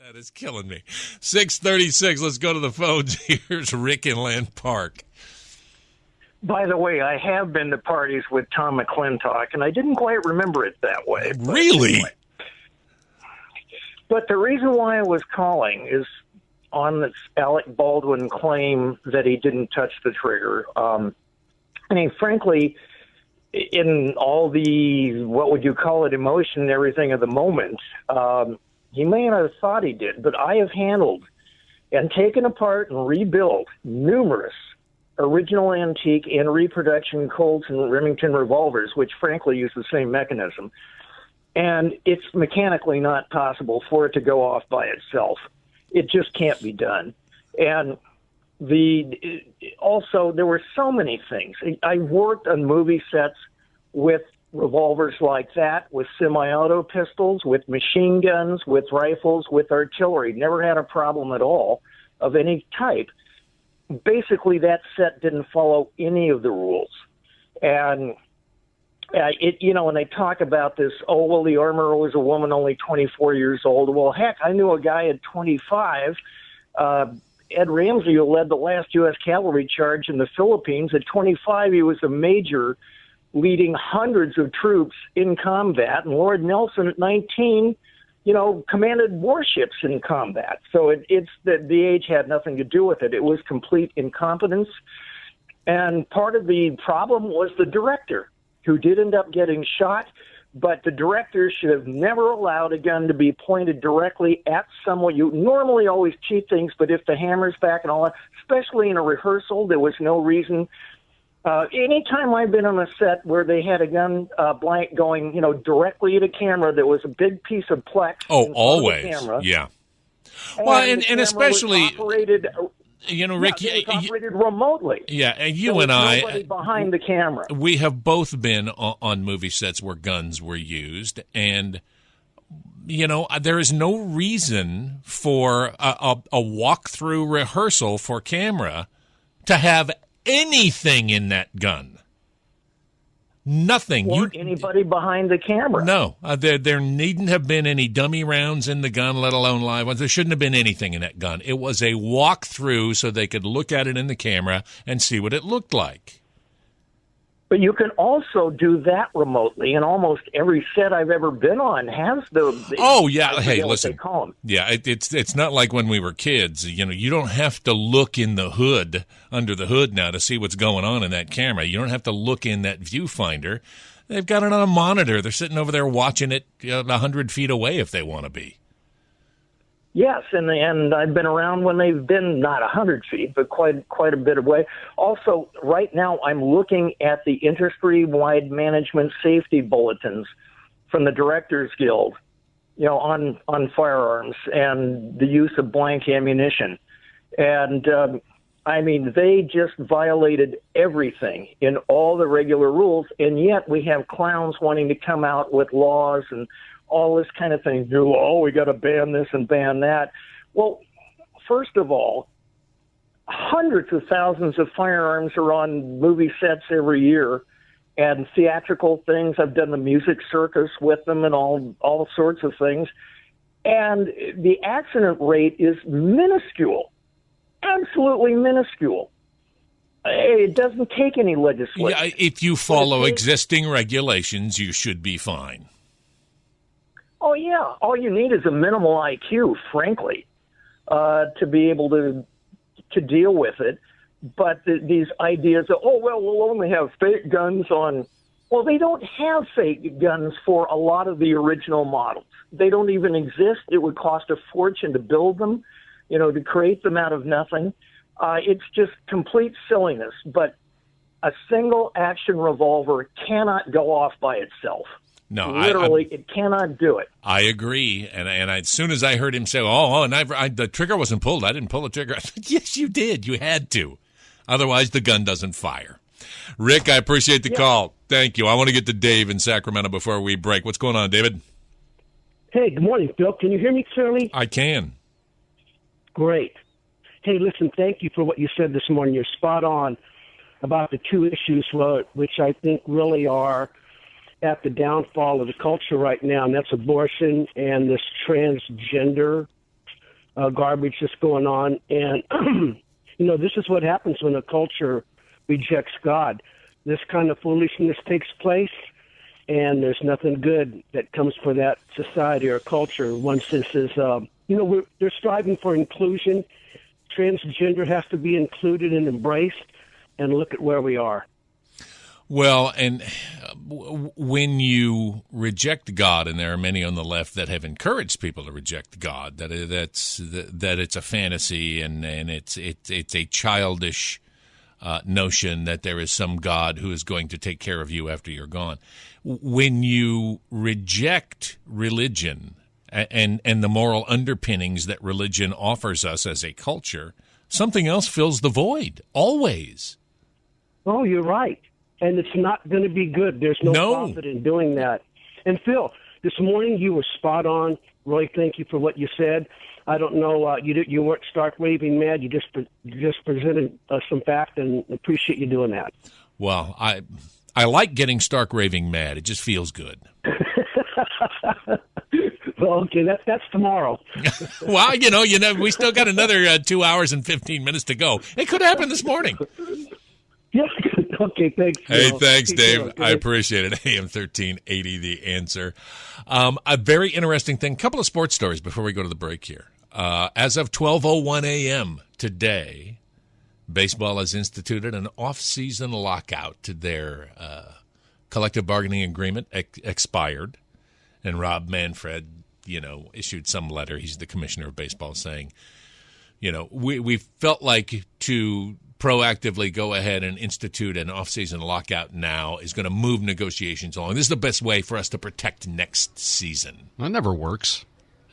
That is killing me. 6:36. Let's go to the phones. Here's Rick in Land Park. By the way, I have been to parties with Tom McClintock, and I didn't quite remember it that way. Really? Anyway. But the reason why I was calling is on this Alec Baldwin claim that he didn't touch the trigger. I mean, frankly, in all the, what would you call it, emotion and everything of the moment, he may not have thought he did, but I have handled and taken apart and rebuilt numerous original antique and reproduction Colts and Remington revolvers, which frankly use the same mechanism. And it's mechanically not possible for it to go off by itself. It just can't be done. And also, there were so many things. I worked on movie sets with revolvers like that, with semi-auto pistols, with machine guns, with rifles, with artillery. Never had a problem at all of any type. Basically, that set didn't follow any of the rules. And, when they talk about this, oh, well, the armorer was a woman only 24 years old. Well, heck, I knew a guy at 25, Ed Ramsey, who led the last U.S. cavalry charge in the Philippines. At 25, he was a major leading hundreds of troops in combat. And Lord Nelson at 19, commanded warships in combat. So it's the age had nothing to do with it. It was complete incompetence. And part of the problem was the director, who did end up getting shot. But the director should have never allowed a gun to be pointed directly at someone. You normally always cheat things, but if the hammer's back and all that, especially in a rehearsal, there was no reason. Anytime I've been on a set where they had a gun blank going, directly at a camera, there was a big piece of plex. Oh, always. The camera. Yeah. Well, and especially operated. Rick, operated remotely. Yeah, and you there and was I, nobody behind the camera. We have both been on movie sets where guns were used, and there is no reason for a walkthrough rehearsal for camera to have anything in that gun. Nothing. Or anybody behind the camera. No. There needn't have been any dummy rounds in the gun, let alone live ones. There shouldn't have been anything in that gun. It was a walkthrough so they could look at it in the camera and see what it looked like. But you can also do that remotely, and almost every set I've ever been on has the oh, yeah. Hey, listen. They call them. Yeah, it's not like when we were kids. You don't have to look in the hood, under the hood now, to see what's going on in that camera. You don't have to look in that viewfinder. They've got it on a monitor. They're sitting over there watching it 100 feet away if they want to be. Yes, and I've been around when they've been not 100 feet, but quite a bit away. Also, right now I'm looking at the industry-wide management safety bulletins from the Directors Guild, on firearms and the use of blank ammunition. And, they just violated everything in all the regular rules, and yet we have clowns wanting to come out with laws and all this kind of thing. Oh, we got to ban this and ban that. Well, first of all, hundreds of thousands of firearms are on movie sets every year and theatrical things. I've done the music circus with them and all sorts of things. And the accident rate is minuscule, absolutely minuscule. It doesn't take any legislation. Yeah, if you follow existing regulations, you should be fine. Oh, yeah. All you need is a minimal IQ, frankly, to be able to deal with it. But these ideas of, we'll only have fake guns on. Well, they don't have fake guns for a lot of the original models. They don't even exist. It would cost a fortune to build them, to create them out of nothing. It's just complete silliness. But a single action revolver cannot go off by itself. No, literally, it cannot do it. I agree, and as soon as I heard him say, the trigger wasn't pulled, I didn't pull the trigger. I said, yes, you did. You had to. Otherwise, the gun doesn't fire. Rick, I appreciate the call. Thank you. I want to get to Dave in Sacramento before we break. What's going on, David? Hey, good morning, Bill. Can you hear me clearly? I can. Great. Hey, listen, thank you for what you said this morning. You're spot on about the two issues, which I think really are at the downfall of the culture right now, and that's abortion and this transgender garbage that's going on. And, this is what happens when a culture rejects God. This kind of foolishness takes place, and there's nothing good that comes for that society or culture. One sense is, they're striving for inclusion. Transgender has to be included and embraced, and look at where we are. Well, and when you reject God, and there are many on the left that have encouraged people to reject God, that it's a fantasy and it's a childish notion that there is some God who is going to take care of you after you're gone. When you reject religion and the moral underpinnings that religion offers us as a culture, something else fills the void, always. Oh, you're right. And it's not going to be good. There's no profit in doing that. And Phil, this morning you were spot on. Roy, thank you for what you said. I don't know, you weren't stark raving mad. You just presented some fact, and appreciate you doing that. Well, I like getting stark raving mad. It just feels good. Well, okay, that's tomorrow. Well, we still got another 2 hours and 15 minutes to go. It could happen this morning. Yeah. Okay, thanks. Hey, thanks, Dave. I appreciate it. AM 1380, The Answer. A very interesting thing. Couple of sports stories before we go to the break here. As of 12:01 a.m. today, baseball has instituted an off-season lockout. Their collective bargaining agreement expired, and Rob Manfred, issued some letter. He's the commissioner of baseball, saying, we felt like to proactively go ahead and institute an off-season lockout now is going to move negotiations along. This is the best way for us to protect next season. That never works.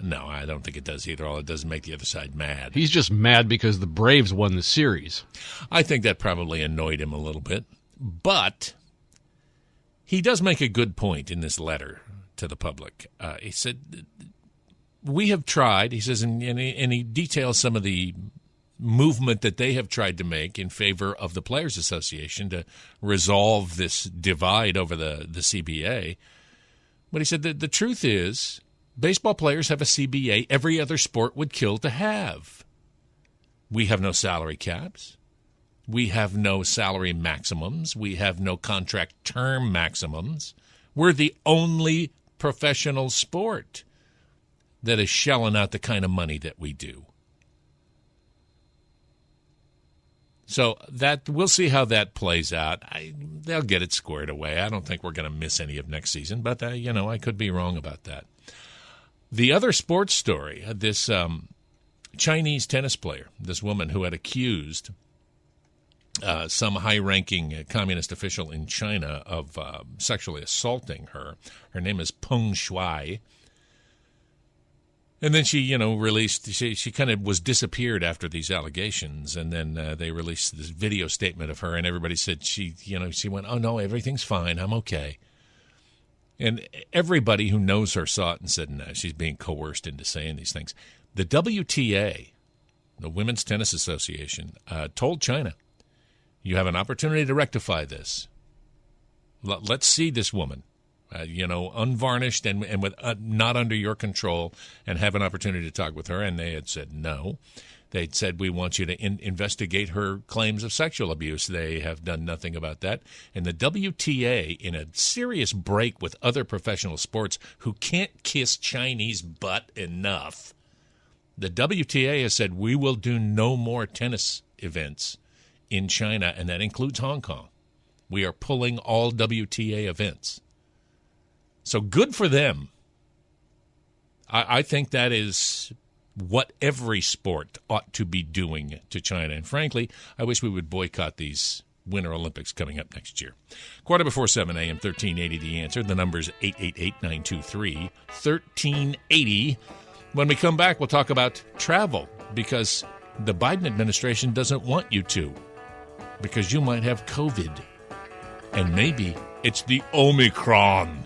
No, I don't think it does either. All it does is make the other side mad. He's just mad because the Braves won the series. I think that probably annoyed him a little bit. But he does make a good point in this letter to the public. He said, we have tried, he says, and he details some of the movement that they have tried to make in favor of the Players Association to resolve this divide over the CBA. But he said that the truth is baseball players have a CBA every other sport would kill to have. We have no salary caps. We have no salary maximums. We have no contract term maximums. We're the only professional sport that is shelling out the kind of money that we do. So that we'll see how that plays out. They'll get it squared away. I don't think we're going to miss any of next season, but I could be wrong about that. The other sports story: this Chinese tennis player, this woman who had accused some high-ranking communist official in China of sexually assaulting her. Her name is Peng Shuai. And then she, released, she kind of was disappeared after these allegations. And then they released this video statement of her, and everybody said she went, oh, no, everything's fine. I'm okay. And everybody who knows her saw it and said, no, she's being coerced into saying these things. The WTA, the Women's Tennis Association, told China, you have an opportunity to rectify this. Let's see this woman. Unvarnished and with not under your control, and have an opportunity to talk with her. And they had said no. They'd said, we want you to investigate her claims of sexual abuse. They have done nothing about that. And the WTA, in a serious break with other professional sports who can't kiss Chinese butt enough, the WTA has said, we will do no more tennis events in China, and that includes Hong Kong. We are pulling all WTA events. So good for them. I think that is what every sport ought to be doing to China. And frankly, I wish we would boycott these Winter Olympics coming up next year. 7:15 a.m., 1380 The Answer. The number's 888-923-1380. When we come back, we'll talk about travel, because the Biden administration doesn't want you to, because you might have COVID. And maybe it's the Omicron.